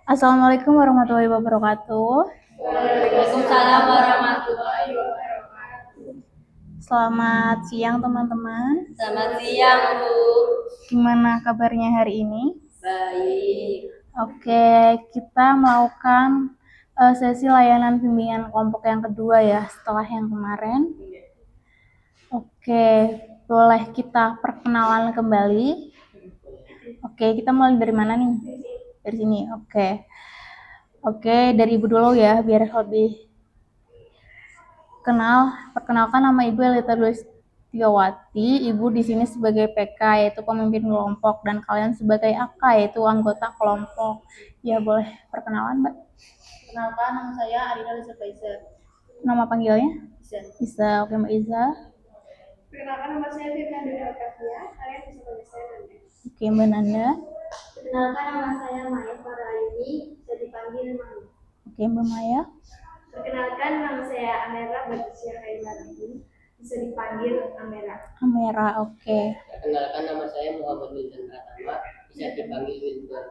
Assalamualaikum warahmatullahi wabarakatuh. Waalaikumsalam warahmatullahi wabarakatuh. Selamat siang teman-teman. Selamat siang, Bu. Gimana kabarnya hari ini? Baik. Oke, kita melakukan sesi layanan bimbingan kelompok yang kedua ya, setelah yang kemarin. Oke, boleh kita perkenalan kembali. Oke, kita mulai dari mana nih? Dari sini, oke. Oke, dari Ibu dulu ya, biar lebih perkenalkan nama Ibu Elita Tiawati. Ibu di sini sebagai PK yaitu pemimpin kelompok dan kalian sebagai AK yaitu anggota kelompok. Ya boleh perkenalan Mbak. Perkenalkan, nama saya Arina Lisa Faizer. Nama panggilnya? Isa. Oke Mbak Isa. Perkenalkan, nama saya Firman Dwi Alkafia. Kalian bisa panggil saya Nanda. Oke Mbak Nanda. Perkenalkan, nama saya Maya Farayuni. Bisa dipanggil Mami. Oke Mbak Maya. Perkenalkan, nama saya Amera Batrisya Kaimarudin. Bisa dipanggil Amera. Amera, oke. Perkenalkan, nama saya Muhammad Wildan Pratama, bisa dipanggil Wildan.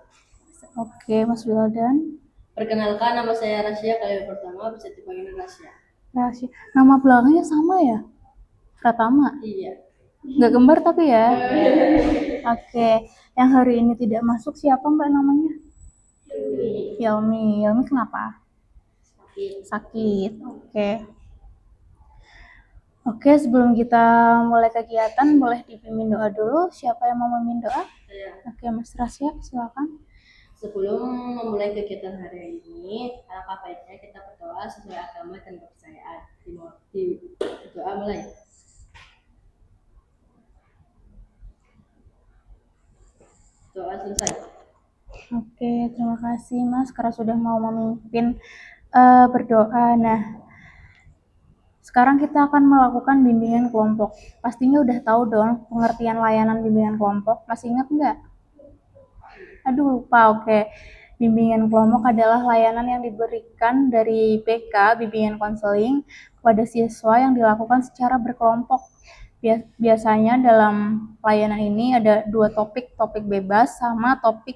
Oke Mas Wildan. Perkenalkan, nama saya Rasya Kalian Pertama, bisa dipanggil Rasya. Rasya. Nama belakangnya sama ya? Pratama? Iya. Nggak gembar tapi ya? Oke. Yang hari ini tidak masuk siapa Mbak namanya? Yelmi. Yelmi kenapa? Sakit. Oke, sebelum kita mulai kegiatan, boleh dipimpin doa dulu. Siapa yang mau memimpin doa? Saya. Oke, Mas Rasya, silakan. Sebelum memulai kegiatan hari ini, alangkah baiknya kita berdoa sesuai agama dan kepercayaan. Di doa mulai. Doa selesai. Oke, terima kasih Mas karena sudah mau memimpin berdoa. Nah, sekarang kita akan melakukan bimbingan kelompok. Pastinya udah tahu dong pengertian layanan bimbingan kelompok. Masih ingat nggak? Aduh lupa, oke. Bimbingan kelompok adalah layanan yang diberikan dari PK, bimbingan konseling, kepada siswa yang dilakukan secara berkelompok. Biasanya dalam layanan ini ada dua topik bebas sama topik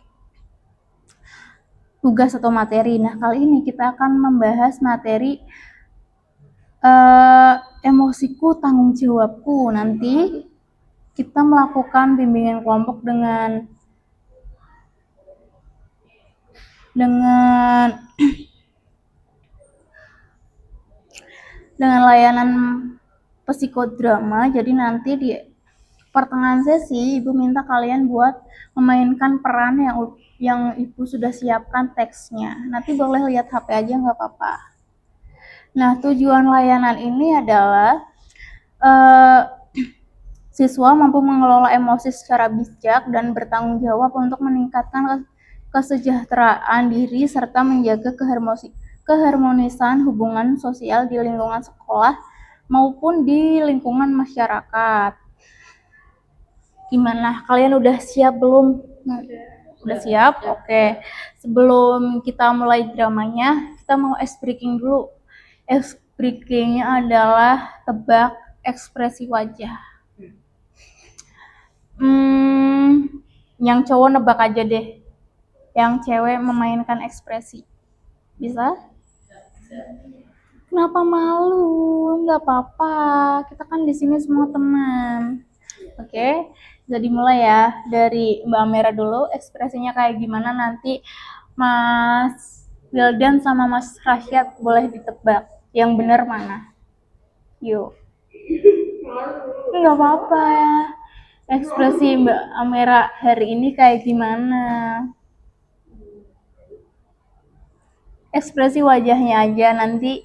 tugas atau materi. Nah, kali ini kita akan membahas materi emosiku tanggung jawabku. Nanti kita melakukan bimbingan kelompok dengan layanan psikodrama. Jadi nanti di pertengahan sesi Ibu minta kalian buat memainkan peran yang Ibu sudah siapkan teksnya. Nanti boleh lihat HP aja nggak apa-apa. Nah, tujuan layanan ini adalah siswa mampu mengelola emosi secara bijak dan bertanggung jawab untuk meningkatkan kesejahteraan diri serta menjaga keharmonisan hubungan sosial di lingkungan sekolah maupun di lingkungan masyarakat. Gimana? Kalian udah siap belum? Udah siap? Oke. Sebelum kita mulai dramanya, kita mau ice breaking dulu. Ice breakingnya adalah tebak ekspresi wajah. Yang cowok nebak aja deh. Yang cewek memainkan ekspresi. Bisa? Kenapa malu? Nggak apa-apa. Kita kan di sini semua teman. Oke, jadi mulai ya dari Mbak Amera dulu. Ekspresinya kayak gimana nanti Mas Wildan sama Mas Rasyad boleh ditebak. Yang benar mana? Yuk. Nggak apa-apa ya. Ekspresi Mbak Amera hari ini kayak gimana? Ekspresi wajahnya aja, nanti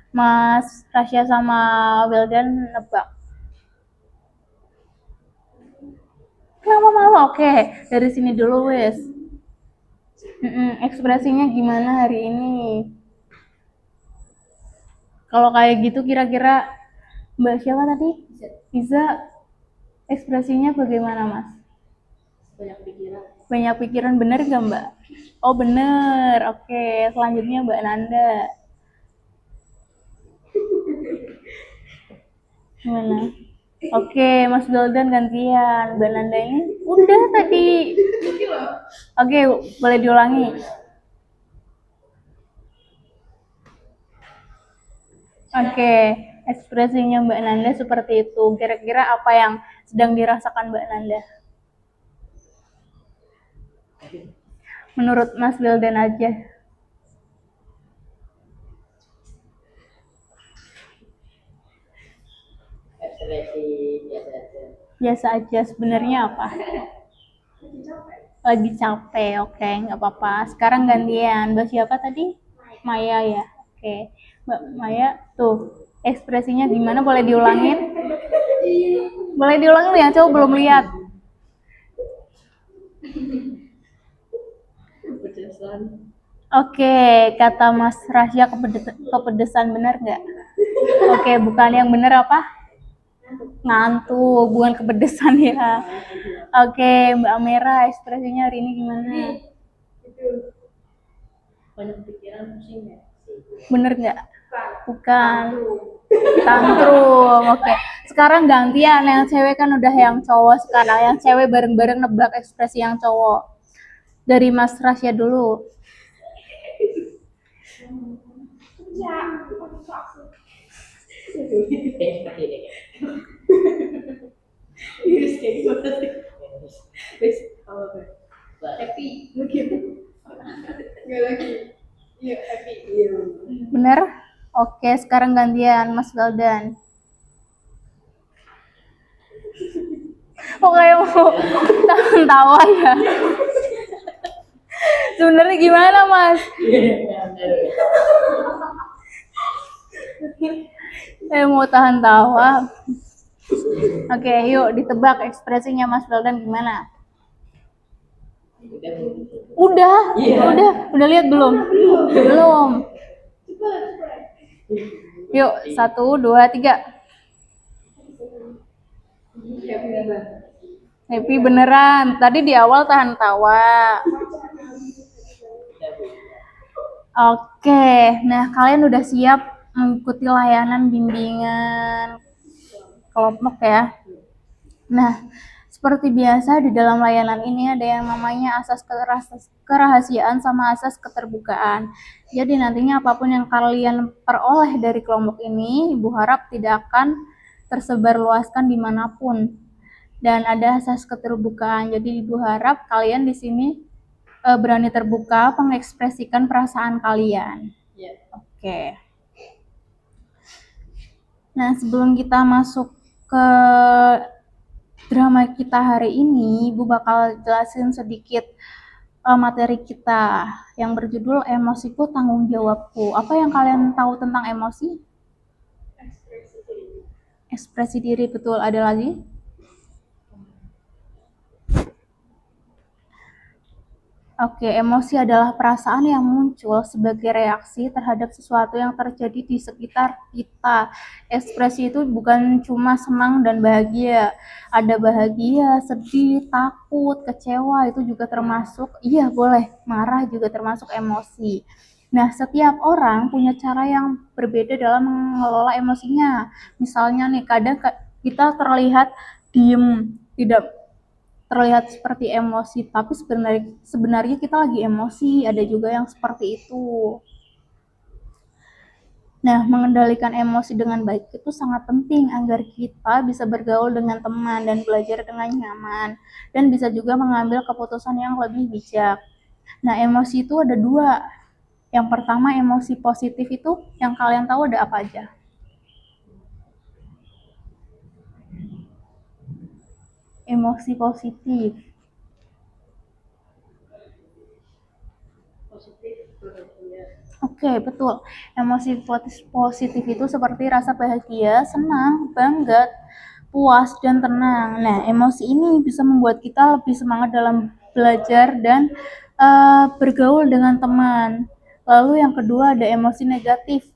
Mas Rasya sama Wildan nebak. Kenapa malu? Oke, dari sini dulu wes. Ekspresinya gimana hari ini? Kalau kayak gitu kira-kira Mbak siapa tadi? Bisa. Ekspresinya bagaimana Mas? Banyak pikiran, bener gak Mbak? Oh bener, oke. Selanjutnya Mbak Nanda. Gimana? Oke, Mas Wildan gantian. Mbak Nanda ini udah tadi. Oke, boleh diulangi. Oke, ekspresinya Mbak Nanda seperti itu. Kira-kira apa yang sedang dirasakan Mbak Nanda? Menurut Mas Wildan aja. Ekspresi biasa aja. Biasa aja, sebenarnya apa? Lagi capek, oke, nggak apa-apa. Sekarang gantian, Mbak siapa tadi? Maya ya, oke. Mbak Maya, tuh, ekspresinya gimana? Boleh diulangin? Boleh diulangin ya, coba belum lihat. Kepedesan. Oke, kata Mas Rasya kepedesan benar nggak? Oke, bukan yang benar apa? Ngantuk, bukan kepedesan ya. Oke, Mbak Amera, ekspresinya hari ini gimana? Banyak pikiran, pusing ya. Bener nggak? Bukan. Tantrum. Oke. Sekarang gantian, yang cewek kan udah yang cowok sekarang. Yang cewek bareng-bareng nebak ekspresi yang cowok. Dari Mas Rasya dulu. Iris kayak gimana sih? Wes, apa tuh? Happy, begitu. Nggak lagi. Iya, happy. Iya. Bener? Oke, sekarang gantian Mas Galdan. Oh, kayak mau tawa ya. Sebenarnya gimana, Mas? Saya mau tahan tawa. Oke, yuk ditebak ekspresinya Mas Veldan gimana? Udah lihat belum? Belum. Yuk, 1, 2, 3. Happy beneran. Tadi di awal tahan tawa. Oke, nah kalian udah siap mengikuti layanan bimbingan kelompok ya. Nah, seperti biasa di dalam layanan ini ada yang namanya asas kerahasiaan sama asas keterbukaan. Jadi nantinya apapun yang kalian peroleh dari kelompok ini, Ibu harap tidak akan tersebarluaskan dimanapun. Dan ada asas keterbukaan. Jadi Ibu harap kalian di sini berani terbuka mengekspresikan perasaan kalian. Iya. Oke. Nah, sebelum kita masuk ke drama kita hari ini, Ibu bakal jelasin sedikit materi kita yang berjudul Emosiku Tanggung Jawabku. Apa yang kalian tahu tentang emosi? Ekspresi diri, betul. Ada lagi? Oke, emosi adalah perasaan yang muncul sebagai reaksi terhadap sesuatu yang terjadi di sekitar kita. Ekspresi itu bukan cuma senang dan bahagia. Ada bahagia, sedih, takut, kecewa, itu juga termasuk, iya boleh, marah juga termasuk emosi. Nah, setiap orang punya cara yang berbeda dalam mengelola emosinya. Misalnya nih, kadang kita terlihat diem, tidak terlihat seperti emosi, tapi sebenarnya kita lagi emosi. Ada juga yang seperti itu. Nah, mengendalikan emosi dengan baik itu sangat penting agar kita bisa bergaul dengan teman dan belajar dengan nyaman, dan bisa juga mengambil keputusan yang lebih bijak. Nah, emosi itu ada dua. Yang pertama, emosi positif itu yang kalian tahu ada apa aja? Emosi positif. Oke, betul. Emosi positif itu seperti rasa bahagia, senang, bangga, puas, dan tenang. Nah, emosi ini bisa membuat kita lebih semangat dalam belajar dan bergaul dengan teman. Lalu yang kedua ada emosi negatif.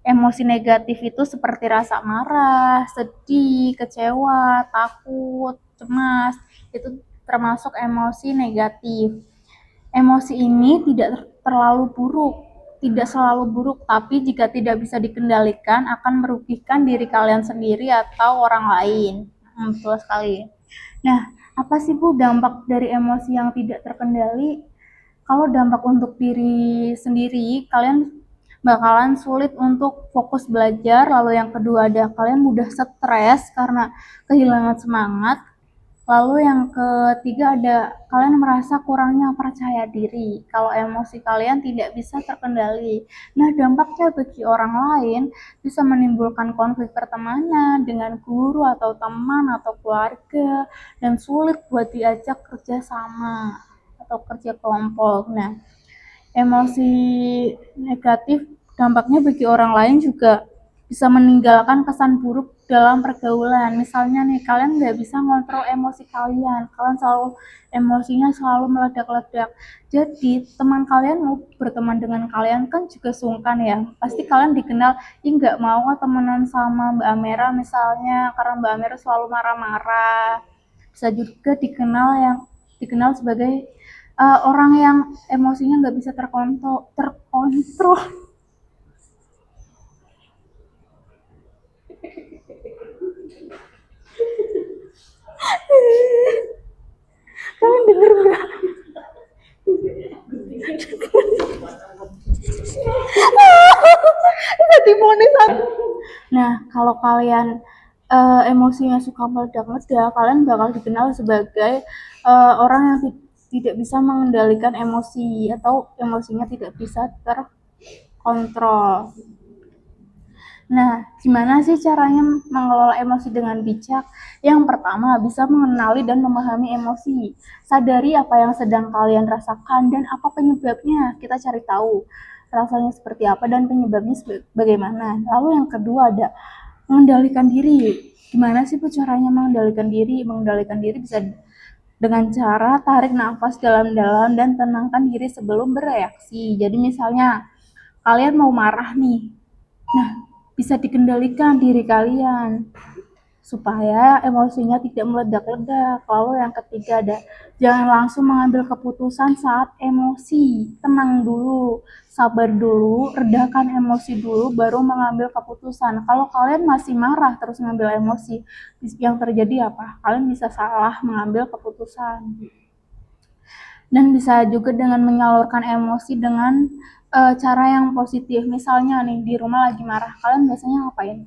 Emosi negatif itu seperti rasa marah, sedih, kecewa, takut, cemas. Itu termasuk emosi negatif. Emosi ini tidak selalu buruk, tapi jika tidak bisa dikendalikan akan merugikan diri kalian sendiri atau orang lain. Betul sekali. Nah, apa sih Bu dampak dari emosi yang tidak terkendali? Kalau dampak untuk diri sendiri, kalian bakalan sulit untuk fokus belajar. Lalu yang kedua ada kalian mudah stres karena kehilangan semangat. Lalu yang ketiga ada kalian merasa kurangnya percaya diri kalau emosi kalian tidak bisa terkendali. Nah, dampaknya bagi orang lain bisa menimbulkan konflik pertemanan dengan guru atau teman atau keluarga dan sulit buat diajak kerja sama atau kerja kelompok. Nah, emosi negatif dampaknya bagi orang lain juga bisa meninggalkan kesan buruk dalam pergaulan. Misalnya nih, kalian nggak bisa ngontrol emosi kalian, kalian selalu emosinya selalu meledak-ledak. Jadi teman kalian mau berteman dengan kalian kan juga sungkan ya. Pasti kalian dikenal, ih nggak mau temenan sama Mbak Amera misalnya, karena Mbak Amera selalu marah-marah. Bisa juga dikenal sebagai orang yang emosinya nggak bisa terkontrol. Kalian denger nggak? Nah, kalau kalian emosinya suka meledak-ledak, kalian bakal dikenal sebagai orang yang tidak bisa mengendalikan emosi atau emosinya tidak bisa terkontrol. Nah, gimana sih caranya mengelola emosi dengan bijak? Yang pertama, bisa mengenali dan memahami emosi. Sadari apa yang sedang kalian rasakan dan apa penyebabnya. Kita cari tahu rasanya seperti apa dan penyebabnya bagaimana. Lalu yang kedua ada mengendalikan diri. Gimana sih caranya mengendalikan diri? Mengendalikan diri bisa dengan cara tarik nafas dalam-dalam dan tenangkan diri sebelum bereaksi. Jadi misalnya kalian mau marah nih. Nah, bisa dikendalikan diri kalian supaya emosinya tidak meledak-ledak. Lalu yang ketiga ada jangan langsung mengambil keputusan saat emosi. Tenang dulu, sabar dulu, redakan emosi dulu baru mengambil keputusan. Kalau kalian masih marah terus ngambil emosi, yang terjadi apa? Kalian bisa salah mengambil keputusan. Dan bisa juga dengan menyalurkan emosi dengan cara yang positif. Misalnya nih di rumah lagi marah, kalian biasanya ngapain?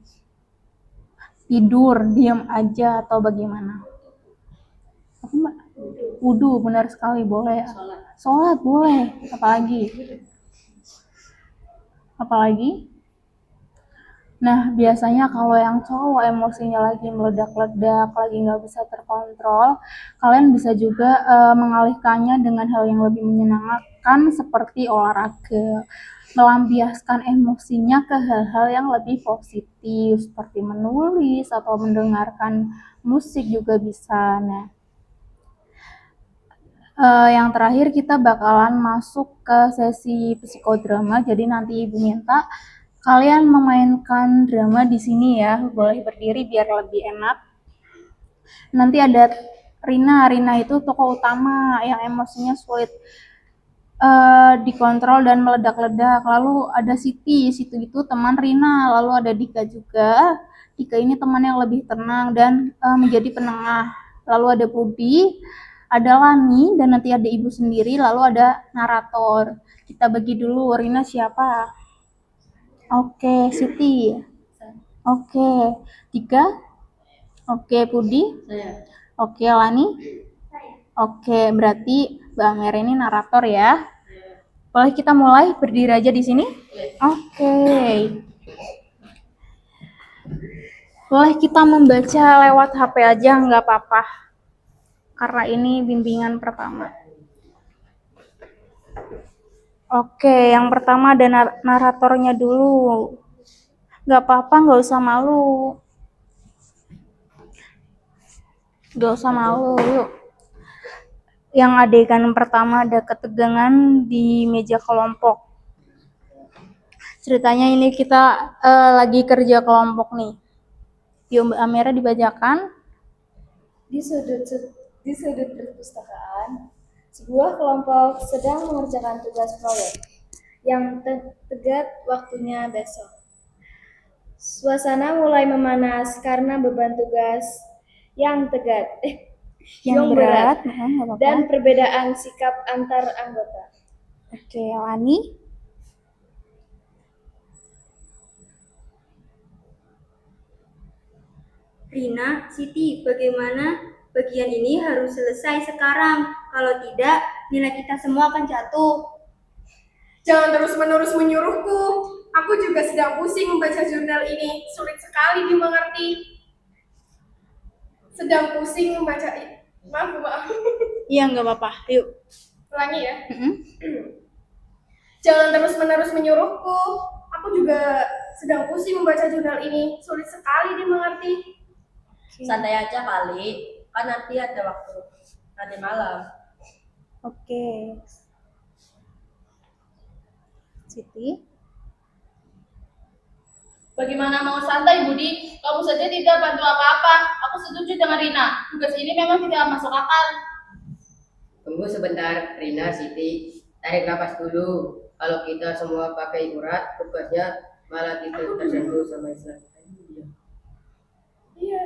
Tidur, diam aja atau bagaimana? Apa mbak? Wudhu, benar sekali, boleh. Sholat boleh. Apalagi? Nah, biasanya kalau yang cowok emosinya lagi meledak-ledak, lagi nggak bisa terkontrol, kalian bisa juga mengalihkannya dengan hal yang lebih menyenangkan seperti olahraga, melampiaskan emosinya ke hal-hal yang lebih positif seperti menulis atau mendengarkan musik juga bisa. Nah, yang terakhir kita bakalan masuk ke sesi psikodrama. Jadi nanti ibu minta kalian memainkan drama di sini ya, boleh berdiri biar lebih enak. Nanti ada Rina itu tokoh utama yang emosinya sulit dikontrol dan meledak-ledak. Lalu ada Siti itu teman Rina. Lalu ada Dika juga. Dika ini teman yang lebih tenang dan menjadi penengah. Lalu ada Budi, ada Lani, dan nanti ada ibu sendiri. Lalu ada narator. Kita bagi dulu, Rina siapa? Oke, Siti. Oke, Dika. Oke, Budi. Saya. Oke, Lani. Oke, berarti Mbak Amer ini narator ya. Boleh kita mulai berdiri aja di sini? Oke. Boleh kita membaca lewat HP aja, nggak apa-apa. Karena ini bimbingan pertama. Oke, yang pertama ada naratornya dulu. Nggak apa-apa, nggak usah malu. Nggak usah malu, yuk. Yang adegan pertama ada ketegangan di meja kelompok. Ceritanya ini kita lagi kerja kelompok nih. Yuk Mbak Amera dibacakan. Di sudut perpustakaan, sebuah kelompok sedang mengerjakan tugas proyek yang tegak waktunya besok. Suasana mulai memanas karena beban tugas yang yang berat dan perbedaan sikap antar anggota. Oke, Lani. Rina, Siti, bagaimana bagian ini harus selesai sekarang. Kalau tidak, nilai kita semua akan jatuh. Jangan terus-menerus menyuruhku. Aku juga sedang pusing membaca jurnal ini. Sulit sekali dimengerti. Sedang pusing membaca ini. Maaf. Iya, nggak apa-apa. Yuk. Ulangi ya. Mm-mm. Jangan terus-menerus menyuruhku. Aku juga sedang pusing membaca jurnal ini. Sulit sekali dimengerti. Santai aja kali, kan nanti ada waktu nanti malam. Oke. Siti. Bagaimana mau santai, Budi? Kamu saja tidak bantu apa-apa. Aku setuju dengan Rina. Tugas ini memang tidak masuk akal. Tunggu sebentar, Rina, Siti. Tarik nafas dulu. Kalau kita semua pakai urat, tugasnya malah kita tersentuh sama Islam.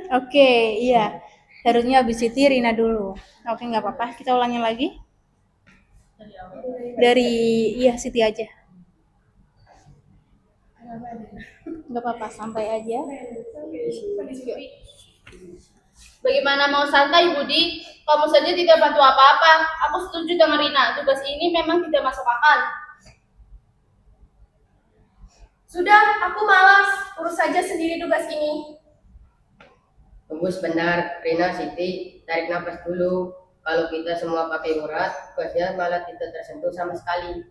Oke, iya. Harusnya habis Siti, Rina dulu. Oke, nggak apa-apa. Kita ulangi lagi. Iya, Siti aja. Nggak apa-apa, sampai aja. Bagaimana mau santai, Budi? Kamu saja tidak bantu apa-apa. Aku setuju dengan Rina. Tugas ini memang tidak masuk akal. Sudah, aku malas. Urus saja sendiri tugas ini. Tunggu sebentar, Rina, Siti. Tarik nafas dulu. Kalau kita semua pakai urat, tugasnya malah tidak tersentuh sama sekali.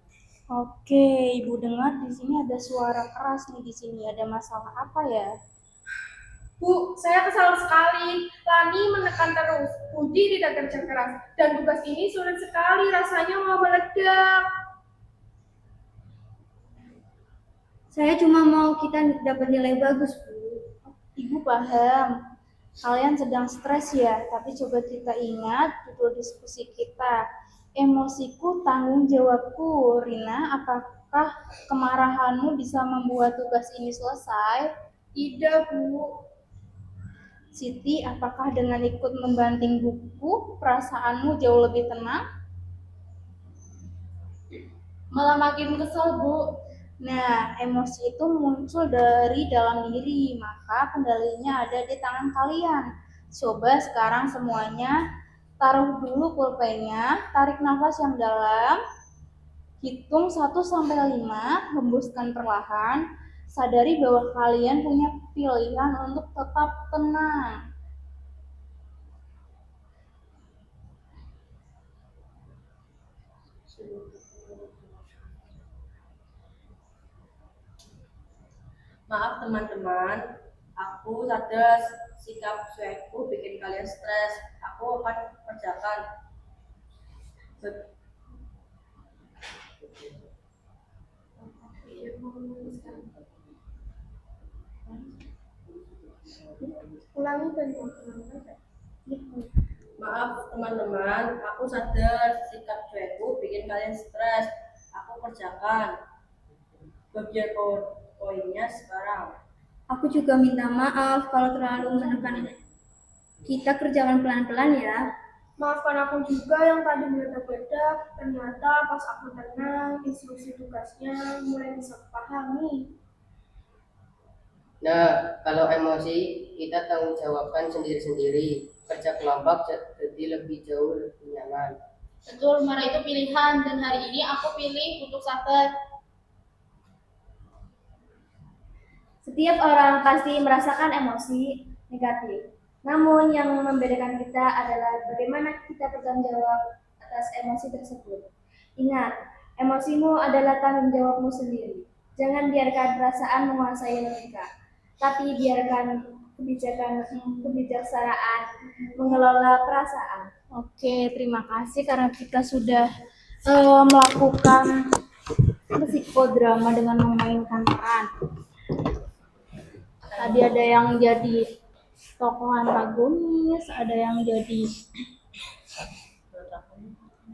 Oke, Ibu dengar di sini ada suara keras nih di sini. Ada masalah apa ya? Bu, saya kesal sekali. Lani menekan terus. Budi tidak kerja keras. Dan tugas ini sulit sekali. Rasanya mau meledak. Saya cuma mau kita dapat nilai bagus, Bu. Ibu paham. Kalian sedang stres ya, tapi coba kita ingat judul diskusi kita. Emosiku tanggung jawabku. Rina, apakah kemarahanmu bisa membuat tugas ini selesai? Tidak, Bu. Siti, apakah dengan ikut membanting buku, perasaanmu jauh lebih tenang? Malah makin kesal, Bu. Nah, emosi itu muncul dari dalam diri, maka kendalinya ada di tangan kalian. Coba sekarang semuanya taruh dulu pulpennya, tarik nafas yang dalam, hitung 1 sampai 5, hembuskan perlahan, sadari bahwa kalian punya pilihan untuk tetap tenang. Maaf teman-teman, aku sadar sikap cuekku bikin kalian stres. Aku akan kerjakan. Ulangi tadi. Maaf teman-teman, aku sadar sikap cuekku bikin kalian stres. Aku kerjakan. Bagian poinnya sekarang. Aku juga minta maaf kalau terlalu menekan. Kita kerjakan pelan-pelan ya. Maafkan aku juga yang tadi meledak-ledak. Ternyata pas aku tenang, instruksi tugasnya mulai bisa kupahami. Nah, kalau emosi, kita tanggung jawabkan sendiri-sendiri. Kerja kelompok jadi lebih jauh lebih nyaman. Betul, marah itu pilihan. Dan hari ini aku pilih untuk sabar. Setiap orang pasti merasakan emosi negatif. Namun yang membedakan kita adalah bagaimana kita bertanggung jawab atas emosi tersebut. Ingat, emosimu adalah tanggung jawabmu sendiri. Jangan biarkan perasaan menguasai logika, tapi biarkan kebijaksanaan mengelola perasaan. Oke, terima kasih karena kita sudah melakukan psikodrama dengan memainkan peran. Tadi ada yang jadi tokoh antagonis, ada yang jadi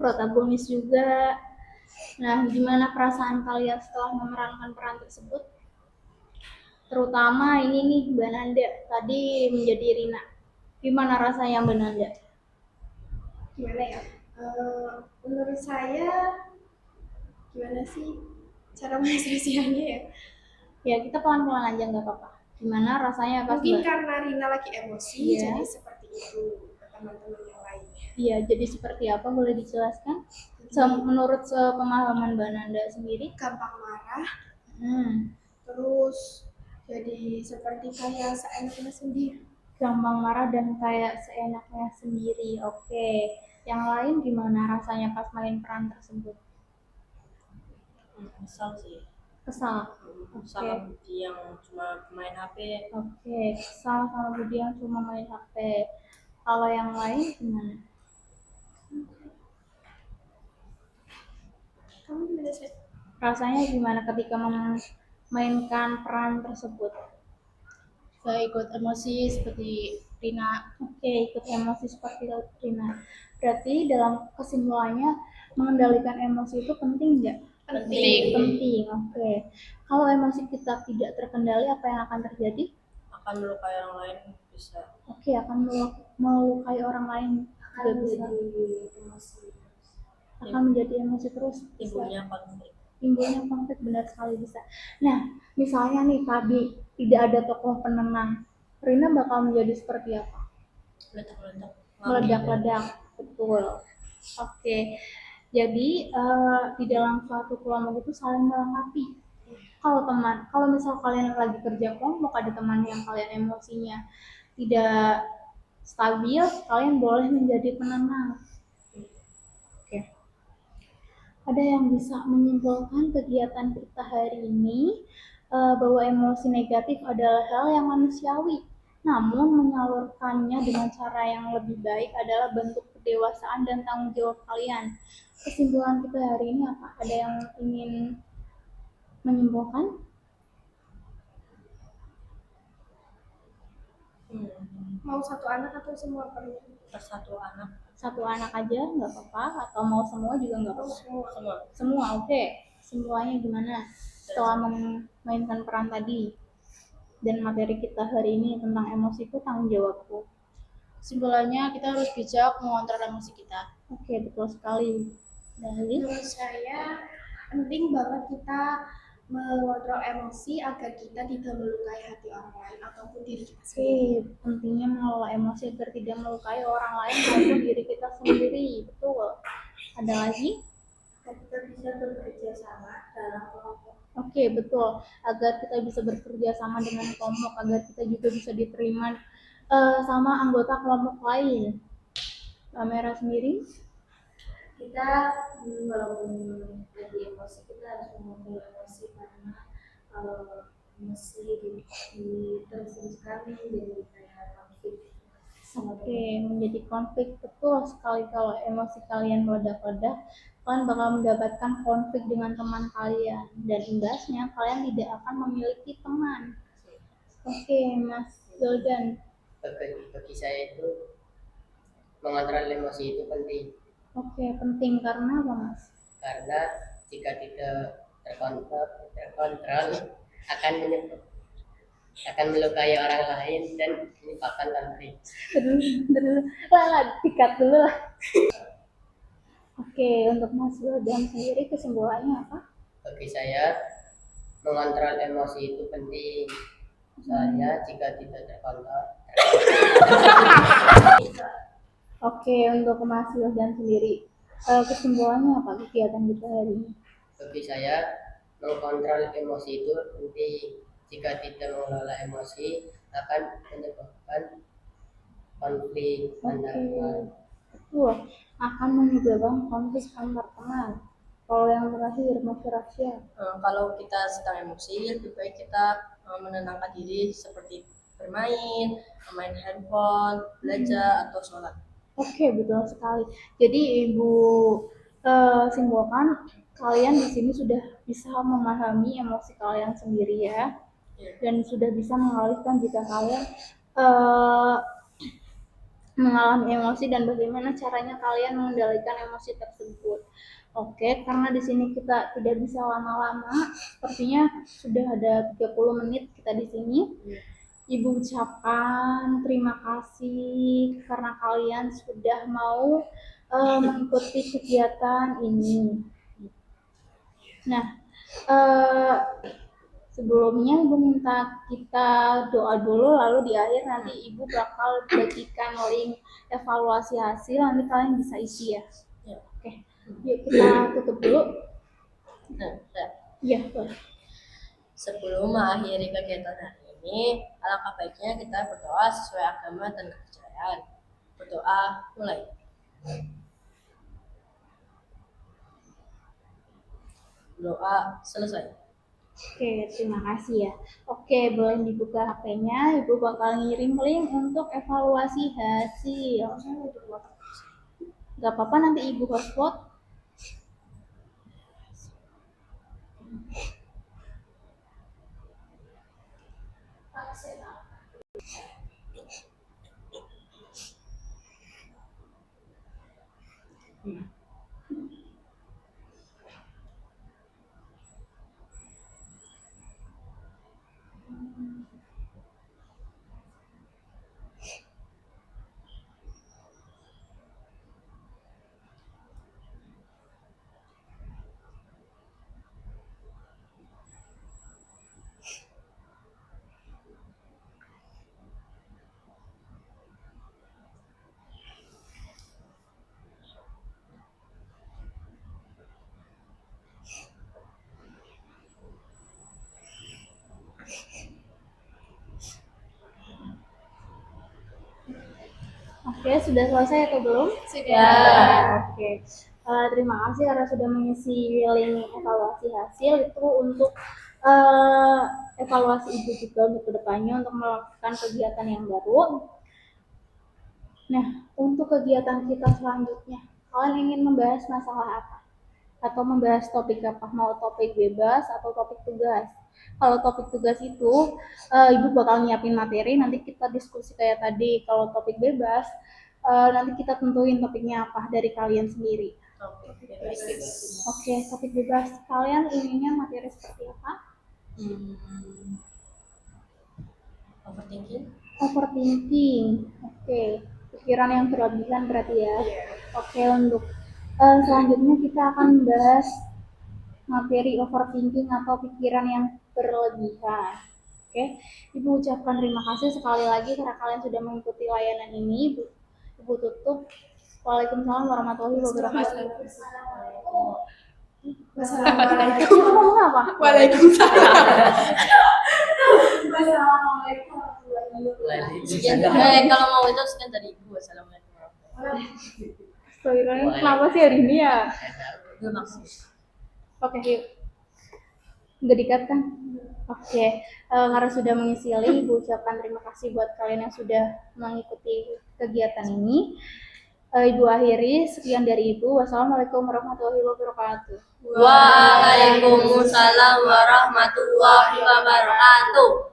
protagonis juga. Nah, gimana perasaan kalian setelah memerankan peran tersebut? Terutama ini nih, Mbak Nanda, tadi menjadi Rina. Gimana rasanya Mbak Nanda? Gimana ya? Menurut saya, gimana sih cara mengekspresikannya ya? Ya, kita pelan-pelan aja, nggak apa-apa. Gimana rasanya pas Mungkin karena Rina lagi emosi, Iya. jadi seperti itu ke teman-teman yang lainnya. Iya, jadi seperti apa boleh dijelaskan? Menurut sepemahaman Mbak Nanda sendiri? Gampang marah, Hmm, terus jadi seperti kayak seenaknya sendiri. gampang marah dan kayak seenaknya sendiri. Oke. Yang lain gimana rasanya pas main peran tersebut? Misal sih, Kesal. sama Budi yang cuma main HP. Oke, kesal sama Budi yang cuma main HP. Kalau yang lain gimana? Kamu gimana sih? Rasanya gimana ketika memainkan peran tersebut? Saya ikut emosi seperti Rina. Oke, ikut emosi seperti Rina. Berarti dalam kesimpulannya mengendalikan emosi itu penting nggak? Penting. Penting, oke. Kalau emosi kita tidak terkendali, apa yang akan terjadi? Akan melukai orang lain bisa. Oke, akan melukai orang lain juga bisa. Akan menjadi emosi terus. Bisa. Timbulnya konflik. Timbulnya konflik, benar sekali bisa. Nah, misalnya nih tadi tidak ada tokoh penenang, Rina bakal menjadi seperti apa? Meledak-meledak. Meledak-ledak, betul. Oke, jadi di dalam suatu kelompok itu saling melengkapi. Kalau misal kalian lagi kerja kelompok, ada teman yang kalian emosinya tidak stabil, kalian boleh menjadi penenang. Oke. Ada yang bisa menyimpulkan kegiatan kita hari ini bahwa emosi negatif adalah hal yang manusiawi. Namun menyalurkannya dengan cara yang lebih baik adalah bentuk kedewasaan dan tanggung jawab kalian. Kesimpulan kita hari ini apa? Ada yang ingin menyimpulkan? Mau satu anak atau semua perlu? Satu anak. Satu anak aja nggak apa-apa, atau mau semua juga nggak apa-apa. Semua. Semua, oke. Kesimpulannya gimana? Setelah memainkan peran tadi dan materi kita hari ini tentang emosi itu tanggung jawabku. Kesimpulannya kita harus bijak mengontrol emosi kita. Oke, betul sekali. Dari Menurut saya penting banget kita mengontrol emosi agar kita tidak melukai hati orang lain ataupun diri kita sendiri. pentingnya mengelola emosi agar tidak melukai orang lain maupun diri kita sendiri. Betul. Ada lagi? Kita bisa bekerja sama dalam kelompok. Oke, betul. Agar kita bisa bekerja sama dengan kelompok, agar kita juga bisa diterima sama anggota kelompok lain. Kamera sendiri? Kita walaupun lagi emosi kita harus mengontrol emosi, karena kalau emosi terus-teruskan jadi kayak konflik. Oke, menjadi konflik. Betul sekali, kalau emosi kalian meledak-ledak, kalian bakal mendapatkan konflik dengan teman kalian, dan imbasnya kalian tidak akan memiliki teman. Oke, Mas Goldan. Bagi saya itu mengontrol emosi itu penting Oke, penting karena apa, Mas? karena jika tidak terkontrol akan melukai orang lain dan menyebabkan konflik. Dulu, dikat dulu lah. Oke, untuk Mas Goldan sendiri kesimpulannya apa? Bagi saya mengontrol emosi itu penting. Soalnya jika tidak terkontrol Oke, untuk Mas Goldan sendiri kesimpulannya apa kegiatan kita hari ini? bagi saya mengontrol emosi itu penting. Jika tidak mengelola emosi akan menyebabkan konflik antar teman. Betul, akan menyebabkan konflik antar teman. Kalau yang terakhir, Mas Rasya. Kalau kita sedang emosi, lebih baik kita menenangkan diri seperti bermain, main handphone, belajar, atau sholat. Oke, betul sekali. Jadi Ibu simpulkan kalian di sini sudah bisa memahami emosi kalian sendiri ya, dan sudah bisa mengalihkan jika kalian mengalami emosi dan bagaimana caranya kalian mengendalikan emosi tersebut. Oke, karena di sini kita tidak bisa lama-lama, sepertinya sudah ada 30 menit kita di sini. Ibu ucapkan terima kasih karena kalian sudah mau mengikuti kegiatan ini. Nah, Sebelumnya Ibu minta kita doa dulu, lalu di akhir nanti Ibu bakal bagikan link evaluasi hasil, nanti kalian bisa isi ya. Ya. Oke, yuk kita tutup dulu. Nah, Iya, boleh. sebelum mengakhiri kegiatan hari ini, alangkah baiknya kita berdoa sesuai agama dan kepercayaan. Berdoa mulai. Doa selesai. Oke, terima kasih ya. Oke, boleh dibuka HP-nya. Ibu bakal ngirim link untuk evaluasi hasil. Gak apa-apa, nanti Ibu hotspot. Oke, sudah selesai atau belum? Sudah. Oke. Terima kasih karena sudah mengisi link evaluasi hasil itu untuk evaluasi Ibu juga untuk kedepannya untuk melakukan kegiatan yang baru. Nah, untuk kegiatan kita selanjutnya, kalian ingin membahas masalah apa? Atau membahas topik apa? Mau topik bebas atau topik tugas? Kalau topik tugas itu, Ibu bakal nyiapin materi, nanti kita diskusi kayak tadi. Kalau topik bebas, nanti kita tentuin topiknya apa dari kalian sendiri. Oke, topik bebas. Kalian inginnya materi seperti apa? Overthinking. Overthinking. Oke, pikiran yang berlebihan berarti ya. Oke, untuk selanjutnya kita akan membahas materi overthinking atau pikiran yang berlebihan. Oke, Ibu ucapkan terima kasih sekali lagi karena kalian sudah mengikuti layanan ini. Ibu tutup. Waalaikumsalam warahmatullahi wabarakatuh. Wassalamualaikum. Ibu ngomong apa? Waalaikumsalam. Kalau mau itu sekian dari Ibu. Assalamualaikum warahmatullahi Astagfirullahaladzim, kenapa sih hari ini ya? wabarakatuh. Oke, yuk. Nggak dikat kan? Oke, karena sudah mengisi link, Ibu ucapkan terima kasih buat kalian yang sudah mengikuti kegiatan ini. Ibu akhiri, sekian dari Ibu. Wassalamualaikum warahmatullahi wabarakatuh. Waalaikumsalam warahmatullahi wabarakatuh.